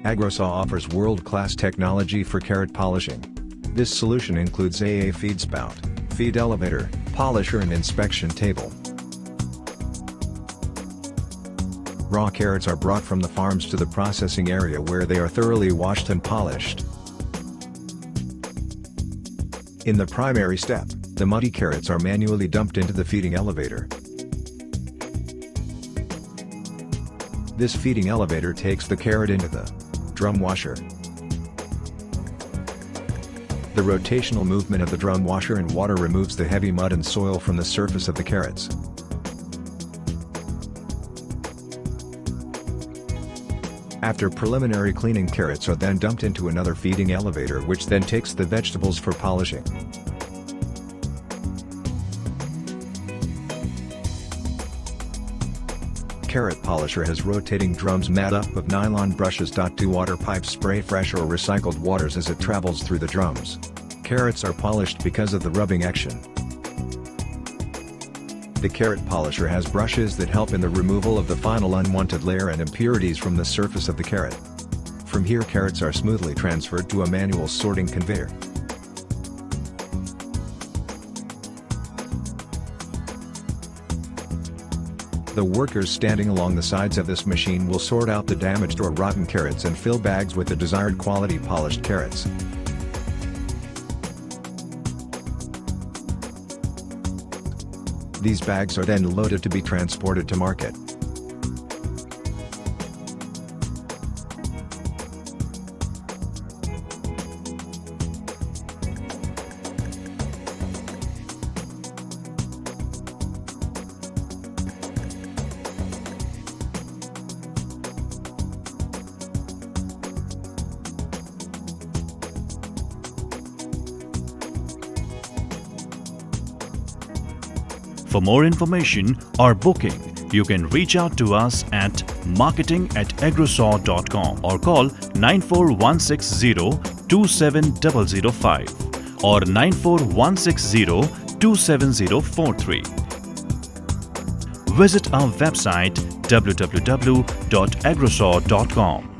Agrosaw offers world-class technology for carrot polishing. This solution includes AA feed spout, feed elevator, polisher and inspection table. Raw carrots are brought from the farms to the processing area where they are thoroughly washed and polished. In the primary step, the muddy carrots are manually dumped into the feeding elevator. This feeding elevator takes the carrot into the drum washer. The rotational movement of the drum washer and water removes the heavy mud and soil from the surface of the carrots. After preliminary cleaning, carrots are then dumped into another feeding elevator which then takes the vegetables for polishing. Carrot polisher has rotating drums made up of nylon brushes. To water pipes spray fresh or recycled waters as it travels through the drums. Carrots are polished because of the rubbing action. The carrot polisher has brushes that help in the removal of the final unwanted layer and impurities from the surface of the carrot. From here, carrots are smoothly transferred to a manual sorting conveyor. The workers standing along the sides of this machine will sort out the damaged or rotten carrots and fill bags with the desired quality polished carrots. These bags are then loaded to be transported to market. For more information or booking, you can reach out to us at marketing@agrosaw.com or call 94160-27005 or 94160-27043. Visit our website www.agrosaw.com.